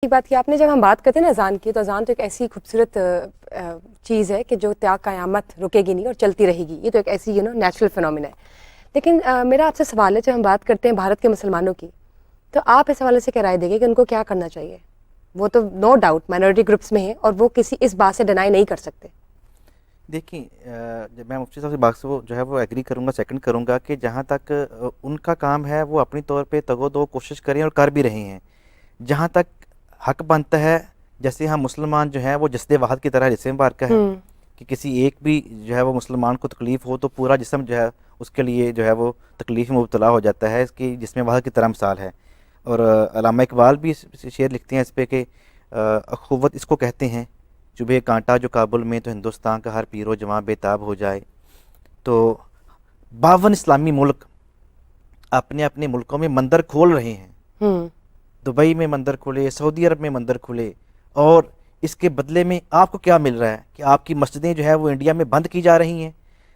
ٹھیک بات کی آپ نے. جب ہم بات کرتے ہیں نا اذان کی, تو اذان تو ایک ایسی خوبصورت چیز ہے کہ جو تا قیامت رکے گی نہیں اور چلتی رہے گی. یہ تو ایک ایسی نیچرل فنومینا ہے. لیکن میرا آپ سے سوال ہے, جب ہم بات کرتے ہیں بھارت کے مسلمانوں کی, تو آپ اس حوالے سے کیا رائے دیں گے کہ ان کو کیا کرنا چاہیے؟ وہ تو نو ڈاؤٹ مائنورٹی گروپس میں ہیں اور وہ کسی اس بات سے ڈینائی نہیں کر سکتے. دیکھیں, جب میں مفتی صاحب سے بات سے وہ جو ہے وہ ایگری کروں گا, سیکنڈ کروں گا کہ جہاں تک ان کا کام ہے وہ اپنی طور پہ تگ و دو کوشش کریں اور کر بھی رہے ہیں. جہاں تک حق بنتا ہے, جیسے ہم مسلمان جو ہیں وہ جسد واحد کی طرح جسم مبارکہ ہے, کہ کسی ایک بھی جو ہے وہ مسلمان کو تکلیف ہو تو پورا جسم جو ہے اس کے لیے جو ہے وہ تکلیف میں مبتلا ہو جاتا ہے. اس کی جسم واحد کی طرح مثال ہے. اور علامہ اقبال بھی شعر لکھتے ہیں اس پہ کہ اخوت اس کو کہتے ہیں, چبھے کانٹا جو کابل میں تو ہندوستان کا ہر پیر و جوان بے تاب ہو جائے. تو 52 اسلامی ملک اپنے اپنے ملکوں میں مندر کھول رہے ہیں. دبئی میں مندر کھلے, سعودی عرب میں مندر کھلے, اور اس کے بدلے میں آپ کو کیا مل رہا ہے کہ آپ کی مسجدیں جو ہے وہ انڈیا میں بند کی جا رہی ہیں,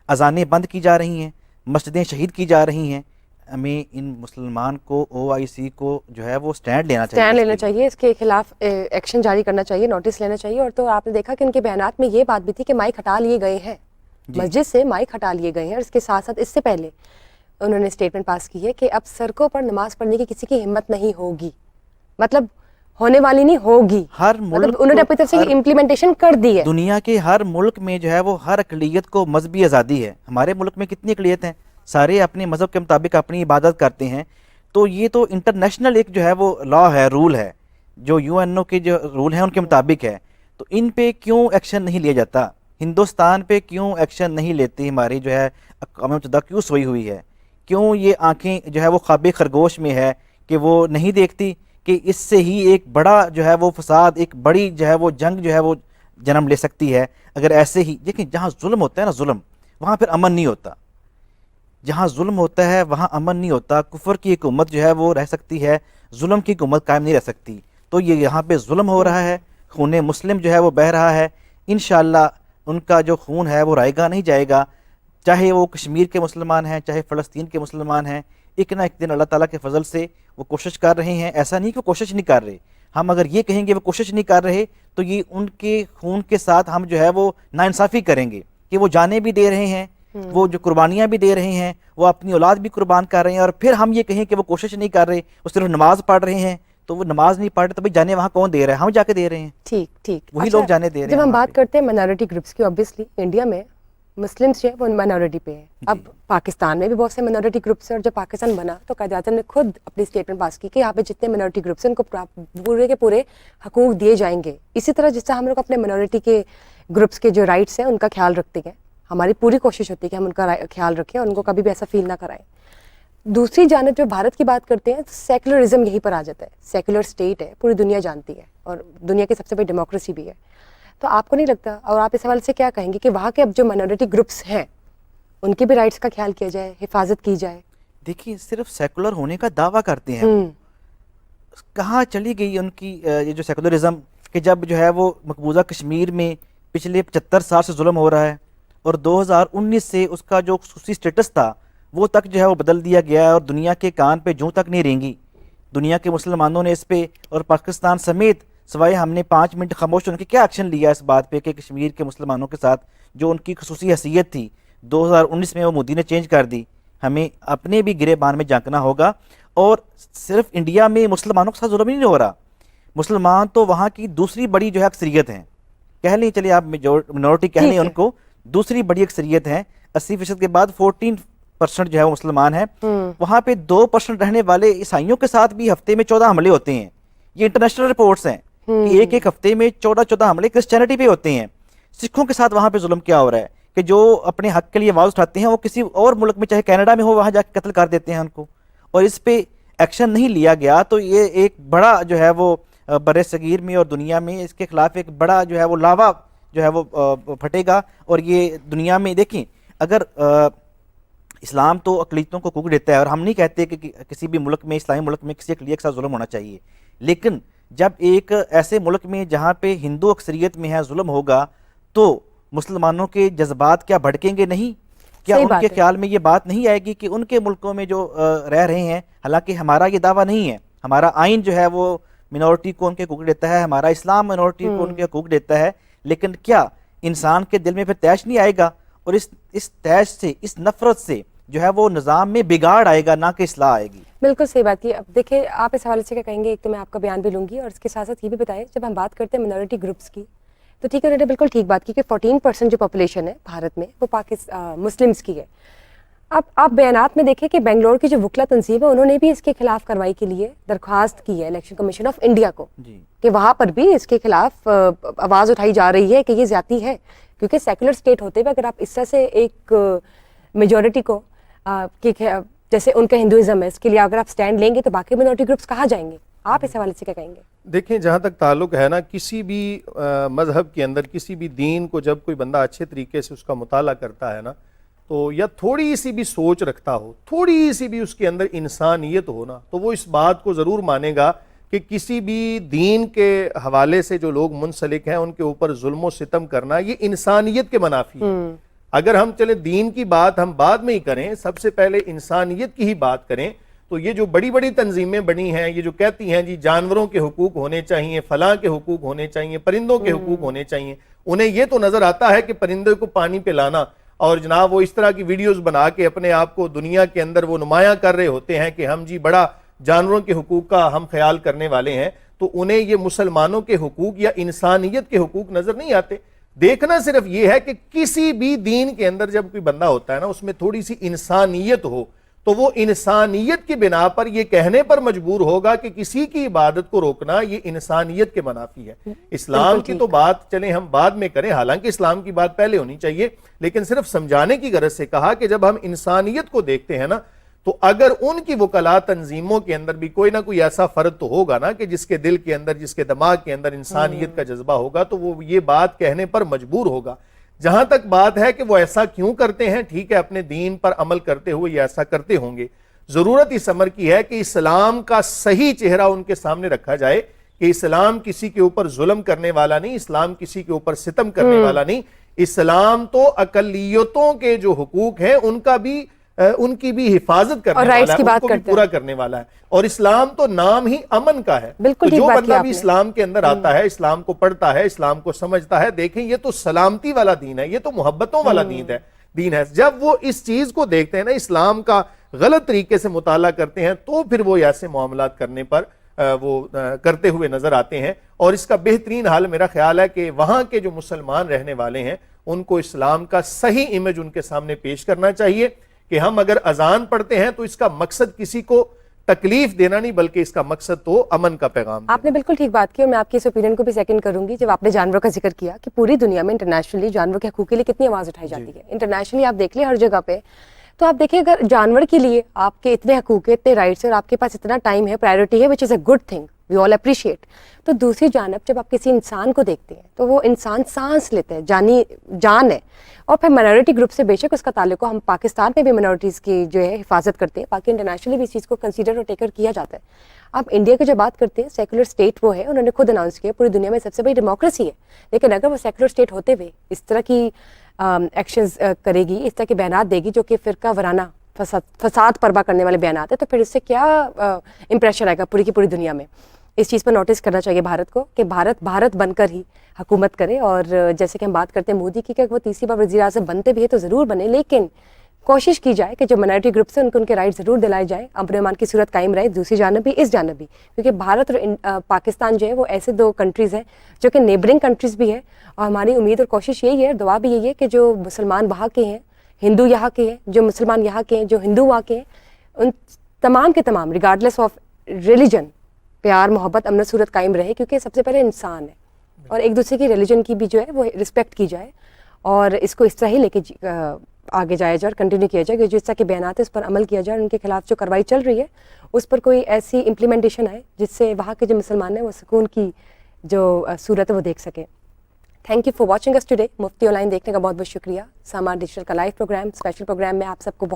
اذانیں بند کی جا رہی ہیں, مسجدیں شہید کی جا رہی ہیں. ہمیں ان مسلمان کو OIC کو جو ہے وہ سٹینڈ لینا چاہیے, اس کے خلاف ایکشن جاری کرنا چاہیے, نوٹس لینا چاہیے. اور تو آپ نے دیکھا کہ ان کے بیانات میں یہ بات بھی تھی کہ مائک ہٹا لیے گئے ہیں, مسجد سے مائک ہٹا لیے گئے ہیں. اور اس کے ساتھ ساتھ اس سے پہلے انہوں نے اسٹیٹمنٹ پاس کی ہے کہ اب سڑکوں پر نماز پڑھنے کی کسی کی ہمت نہیں ہوگی, مطلب ہونے والی نہیں ہوگی. ہر ملک انہوں نے اپنی طرف سے امپلیمنٹیشن کر دی ہے. دنیا کے ہر ملک میں جو ہے وہ ہر اقلیت کو مذہبی آزادی ہے. ہمارے ملک میں کتنی اقلیت ہیں, سارے اپنے مذہب کے مطابق اپنی عبادت کرتے ہیں. تو یہ تو انٹرنیشنل ایک جو ہے وہ لا ہے, رول ہے, جو UNO کے جو رول ہیں ان کے مطابق ہے. تو ان پہ کیوں ایکشن نہیں لیا جاتا؟ ہندوستان پہ کیوں ایکشن نہیں لیتی ہماری جو ہے اقوام متحدہ, کیوں سوئی ہوئی ہے؟ کیوں یہ آنکھیں جو ہے وہ خواب خرگوش میں ہے کہ وہ نہیں دیکھتی کہ اس سے ہی ایک بڑا جو ہے وہ فساد, ایک بڑی جو ہے وہ جنگ جو ہے وہ جنم لے سکتی ہے. اگر ایسے ہی دیکھیں, جہاں ظلم ہوتا ہے نا ظلم, وہاں پھر امن نہیں ہوتا. جہاں ظلم ہوتا ہے وہاں امن نہیں ہوتا. کفر کی حکومت جو ہے وہ رہ سکتی ہے, ظلم کی حکومت قائم نہیں رہ سکتی. تو یہ یہاں پہ ظلم ہو رہا ہے, خون مسلم جو ہے وہ بہہ رہا ہے. انشاءاللہ ان کا جو خون ہے وہ رائے گا نہیں جائے گا, چاہے وہ کشمیر کے مسلمان ہیں, چاہے فلسطین کے مسلمان ہیں. ایک نہ ایک دن اللہ تعالیٰ کے فضل سے وہ کوشش کر رہے ہیں. ایسا نہیں کہ وہ کوشش نہیں کر رہے. ہم اگر یہ کہیں گے وہ کوشش نہیں کر رہے تو یہ ان کے خون کے ساتھ ہم جو ہے وہ ناانصافی کریں گے کہ وہ جانیں بھی دے رہے ہیں, وہ جو قربانیاں بھی دے رہے ہیں, وہ اپنی اولاد بھی قربان کر رہے ہیں, اور پھر ہم یہ کہیں کہ وہ کوشش نہیں کر رہے, وہ صرف نماز پڑھ رہے ہیں. تو وہ نماز نہیں پڑھ رہے تو بھائی جانے وہاں کون دے رہا ہے؟ ہم جا کے دے رہے ہیں. ٹھیک وہی لوگ جانے دے رہے ہیں. جب ہم بات کرتے ہیں مائنورٹی گروپس کی, اوبیسلی انڈیا میں مسلمس جو ہے وہ مائنورٹی پہ ہیں. اب پاکستان میں بھی بہت سے مائنورٹی گروپس ہیں, اور جب پاکستان بنا تو قائد اعظم نے خود اپنی اسٹیٹمنٹ پاس کی کہ یہاں پہ جتنے مائنورٹی گروپس ہیں ان کو پورے کے پورے حقوق دیے جائیں گے. اسی طرح جس طرح ہم لوگ اپنے مائنورٹی کے گروپس کے جو رائٹس ہیں ان کا خیال رکھتے ہیں, ہماری پوری کوشش ہوتی ہے کہ ہم ان کا خیال رکھیں اور ان کو کبھی بھی ایسا فیل نہ کرائیں. دوسری جانب جو بھارت کی بات کرتے ہیں, سیکولرزم یہیں پر آ جاتا ہے. سیکولر اسٹیٹ ہے, پوری دنیا جانتی ہے, اور دنیا کی سب سے بڑی ڈیموکریسی بھی ہے. تو آپ کو نہیں لگتا, اور آپ اس حوالے سے کیا کہیں گے کہ وہاں کے اب جو مائنورٹی گروپس ہیں ان کے بھی رائٹس کا خیال کیا جائے, حفاظت کی جائے؟ دیکھیے, صرف سیکولر ہونے کا دعویٰ کرتے ہیں, کہاں چلی گئی ان کی یہ جو سیکولرزم, کہ جب جو ہے وہ مقبوضہ کشمیر میں پچھلے 75 سال سے ظلم ہو رہا ہے, اور 2019 سے اس کا جو خصوصی سٹیٹس تھا وہ تک جو ہے وہ بدل دیا گیا ہے, اور دنیا کے کان پہ جوں تک نہیں رینگی. دنیا کے مسلمانوں نے اس پہ, اور پاکستان سمیت, سوائے ہم نے 5 منٹ خاموش ہونے کے کیا ایکشن لیا اس بات پہ کہ کشمیر کے مسلمانوں کے ساتھ جو ان کی خصوصی حیثیت تھی 2019 میں وہ مودی نے چینج کر دی. ہمیں اپنے بھی گریبان میں جھانکنا ہوگا. اور صرف انڈیا میں مسلمانوں کے ساتھ ظلم نہیں ہو رہا, مسلمان تو وہاں کی دوسری بڑی جو ہے اکثریت ہیں, کہہ لیں, چلیے آپ مینورٹی کہہ لیں ان کو, دوسری بڑی اکثریت ہیں. 80% کے بعد 14% جو ہے وہ مسلمان ہیں. وہاں پہ 2% رہنے والے عیسائیوں کے ساتھ بھی ہفتے میں 14 حملے ہوتے ہیں. یہ انٹرنیشنل رپورٹس ہیں کہ ایک ہفتے میں 14 حملے کرسچینٹی پہ ہوتے ہیں. سکھوں کے ساتھ وہاں پہ ظلم کیا ہو رہا ہے کہ جو اپنے حق کے لیے آواز اٹھاتے ہیں وہ کسی اور ملک میں, چاہے کینیڈا میں ہو, وہاں جا کے قتل کر دیتے ہیں ان کو, اور اس پہ ایکشن نہیں لیا گیا. تو یہ ایک بڑا جو ہے وہ بر صغیر میں اور دنیا میں اس کے خلاف ایک بڑا جو ہے وہ لاوا جو ہے وہ پھٹے گا. اور یہ دنیا میں دیکھیں, اگر اسلام تو اقلیتوں کو حقوق دیتا ہے, اور ہم نہیں کہتے کہ کسی بھی ملک میں, اسلامی ملک میں, کسی اقلیت کے ساتھ ظلم ہونا چاہیے, لیکن جب ایک ایسے ملک میں جہاں پہ ہندو اکثریت میں ہے ظلم ہوگا تو مسلمانوں کے جذبات کیا بھڑکیں گے نہیں؟ کیا ان کے خیال میں یہ بات نہیں آئے گی کہ ان کے ملکوں میں جو رہ رہے ہیں, حالانکہ ہمارا یہ دعویٰ نہیں ہے, ہمارا آئین جو ہے وہ منورٹی کو ان کے حقوق دیتا ہے, ہمارا اسلام منورٹی کو ان کے حقوق دیتا ہے, لیکن کیا انسان کے دل میں پھر تیش نہیں آئے گا, اور اس تیش سے, اس نفرت سے جو ہے وہ نظام میں بگاڑ آئے گا, نہ کہ اصلاح آئے گی. بالکل صحیح بات کی. اب دیکھیں آپ اس حوالے سے کیا کہیں گے, ایک تو میں آپ کا بیان بھی لوں گی, اور اس کے ساتھ ساتھ یہ بھی بتائیں, جب ہم بات کرتے ہیں منورٹی گروپس کی, تو ٹھیک ہے, انہوں نے بالکل ٹھیک بات کی کہ 14% جو پاپولیشن ہے بھارت میں وہ مسلمس کی ہے. اب آپ بیانات میں دیکھیں کہ بنگلور کی جو وکلا تنظیم ہے انہوں نے بھی اس کے خلاف کارروائی کے لیے درخواست کی ہے الیکشن کمیشن آف انڈیا کو, کہ وہاں پر بھی اس کے خلاف آواز اٹھائی جا رہی ہے کہ یہ زیادتی ہے, کیونکہ سیکولر اسٹیٹ ہوتے ہوئے اگر آپ اس طرح سے ایک میجورٹی کو جیسے ان کا ہندوازم ہے اس کے لیے اگر آپ سٹینڈ لیں گے تو باقی منورٹی گروپس کہاں جائیں گے؟ آپ اس حوالے سے کیا کہیں گے؟ دیکھیں جہاں تک تعلق ہے نا, کسی بھی مذہب کے اندر کسی بھی دین کو جب کوئی بندہ اچھے طریقے سے اس کا مطالعہ کرتا ہے نا, تو یا تھوڑی سی بھی سوچ رکھتا ہو, تھوڑی سی بھی اس کے اندر انسانیت ہو نا, تو وہ اس بات کو ضرور مانے گا کہ کسی بھی دین کے حوالے سے جو لوگ منسلک ہیں ان کے اوپر ظلم و ستم کرنا یہ انسانیت کے منافی ہے. اگر ہم چلے دین کی بات ہم بعد میں ہی کریں, سب سے پہلے انسانیت کی ہی بات کریں, تو یہ جو بڑی بڑی تنظیمیں بنی ہیں, یہ جو کہتی ہیں جی جانوروں کے حقوق ہونے چاہیے, فلاں کے حقوق ہونے چاہیے, پرندوں کے حقوق ہونے چاہیے, انہیں یہ تو نظر آتا ہے کہ پرندوں کو پانی پلانا, اور جناب وہ اس طرح کی ویڈیوز بنا کے اپنے آپ کو دنیا کے اندر وہ نمایاں کر رہے ہوتے ہیں کہ ہم جی بڑا جانوروں کے حقوق کا ہم خیال کرنے والے ہیں, تو انہیں یہ مسلمانوں کے حقوق یا انسانیت کے حقوق نظر نہیں آتے. دیکھنا صرف یہ ہے کہ کسی بھی دین کے اندر جب کوئی بندہ ہوتا ہے نا, اس میں تھوڑی سی انسانیت ہو, تو وہ انسانیت کی بنا پر یہ کہنے پر مجبور ہوگا کہ کسی کی عبادت کو روکنا یہ انسانیت کے منافی ہے. اسلام کی تو بات چلیں ہم بعد میں کریں, حالانکہ اسلام کی بات پہلے ہونی چاہیے, لیکن صرف سمجھانے کی غرض سے کہا کہ جب ہم انسانیت کو دیکھتے ہیں نا, تو اگر ان کی وکلا تنظیموں کے اندر بھی کوئی نہ کوئی ایسا فرد تو ہوگا نا کہ جس کے دل کے اندر, جس کے دماغ کے اندر انسانیت کا جذبہ ہوگا, تو وہ یہ بات کہنے پر مجبور ہوگا. جہاں تک بات ہے کہ وہ ایسا کیوں کرتے ہیں, ٹھیک ہے اپنے دین پر عمل کرتے ہوئے یہ ایسا کرتے ہوں گے, ضرورت اس امر کی ہے کہ اسلام کا صحیح چہرہ ان کے سامنے رکھا جائے کہ اسلام کسی کے اوپر ظلم کرنے والا نہیں, اسلام کسی کے اوپر ستم کرنے والا نہیں, اسلام تو اقلیتوں کے جو حقوق ہیں ان کی بھی حفاظت کرنے والا ہے, ان کو بھی پورا کرنے والا ہے, اور اسلام تو نام ہی امن کا ہے. تو جو بندہ بھی اسلام کے اندر آتا ہے, اسلام کو پڑھتا ہے, اسلام کو سمجھتا ہے, دیکھیں یہ تو سلامتی والا دین ہے, یہ تو محبتوں والا دین ہے. جب وہ اس چیز کو دیکھتے ہیں نا, اسلام کا غلط طریقے سے مطالعہ کرتے ہیں, تو پھر وہ ایسے معاملات کرنے پر وہ کرتے ہوئے نظر آتے ہیں. اور اس کا بہترین حل میرا خیال ہے کہ وہاں کے جو مسلمان رہنے والے ہیں ان کو اسلام کا صحیح امیج ان کے سامنے پیش کرنا چاہیے کہ ہم اگر اذان پڑھتے ہیں تو اس کا مقصد کسی کو تکلیف دینا نہیں, بلکہ اس کا مقصد تو امن کا پیغام دینا. آپ نے بالکل ٹھیک بات کی, اور میں آپ کی اس اوپینین کو بھی سیکنڈ کروں گی. جب آپ نے جانوروں کا ذکر کیا کہ پوری دنیا میں انٹرنیشنلی جانوروں کے حقوق کے لیے کتنی آواز اٹھائی جاتی ہے, انٹرنیشنلی آپ دیکھ لیں ہر جگہ پہ, تو آپ دیکھیں اگر جانور کے لیے آپ کے اتنے حقوق ہیں, اتنے رائٹس ہیں, اور آپ کے پاس اتنا ٹائم ہے, پرائیورٹی ہے, which is a good thing, we all appreciate, تو دوسری جانب جب آپ کسی انسان کو دیکھتے ہیں تو وہ انسان سانس لیتے ہیں, جان ہے. اور پھر منورٹی گروپ سے بے شک اس کا تعلق ہم پاکستان میں بھی منورٹیز کی جو ہے حفاظت کرتے ہیں, باقی انٹرنیشنلی بھی اس چیز کو کنسیڈر اور ٹیکر کیا جاتا ہے. اب انڈیا کی جو بات کرتے ہیں, سیکولر اسٹیٹ وہ ہے, انہوں نے خود اناؤنس کیا پوری دنیا میں سب سے بڑی ڈیموکریسی ہے, لیکن اگر وہ سیکولر اسٹیٹ ہوتے ہوئے اس طرح کی ایکشنز کرے گی, اس طرح کے بیانات دے گی جو کہ فرقہ وارانہ فساد پربا کرنے والے بیانات ہیں, تو پھر اس سے کیا امپریشن آئے گا پوری کی پوری دنیا میں. اس چیز پر نوٹس کرنا چاہیے بھارت کو کہ بھارت بن کر ہی حکومت کرے. اور جیسے کہ ہم بات کرتے ہیں مودی کی کہ وہ تیسری بار وزیر اعظم بنتے بھی ہے تو ضرور بنے, لیکن کوشش کی جائے کہ جو منورٹی گروپس ہیں ان کے رائٹ ضرور دلائے جائیں, امن و امان کی صورت قائم رہے, دوسری جانب بھی اس جانب بھی, کیونکہ بھارت اور پاکستان جو ہے وہ ایسے دو کنٹریز ہیں جو کہ نیبرنگ کنٹریز بھی ہے. اور ہماری امید اور کوشش یہی ہے, دعا بھی یہی ہے کہ جو مسلمان وہاں کے ہیں, ہندو یہاں کے ہیں, جو مسلمان یہاں کے ہیں, جو ہندو وہاں کے ہیں, ان تمام کے تمام ریگارڈلیس آف ریلیجن پیار محبت امن صورت قائم رہے, کیونکہ سب سے پہلے انسان ہے, اور ایک دوسرے کی ریلیجن کی بھی جو ہے وہ رسپیکٹ کی جائے, اور اس کو اس طرح ہی لے کے آگے جایا جائے اور کنٹینیو کیا جائے کہ جو اس طرح کے بیانات ہیں اس پر عمل کیا جائے, اور ان کے خلاف جو کارروائی چل رہی ہے اس پر کوئی ایسی امپلیمنٹیشن آئے جس سے وہاں کے جو مسلمان ہیں وہ سکون کی جو صورت ہے وہ دیکھ سکیں. Thank you for watching us today. Mufti online دیکھنے کا بہت بہت شکریہ. سامان ڈیجیٹل کا لائیو پروگرام, اسپیشل پروگرام میں آپ سب کا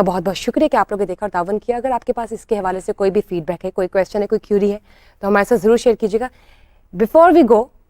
بہت بہت شکریہ کہ آپ لوگوں نے دیکھا اور تعاون کیا. اگر آپ کے پاس اس کے حوالے سے کوئی بھی فیڈ بیک ہے, کوئی کویشچن ہے, کوئی کیوری ہے, تو ہمارے ساتھ ضرور شیئر کیجیے گا. Before we go,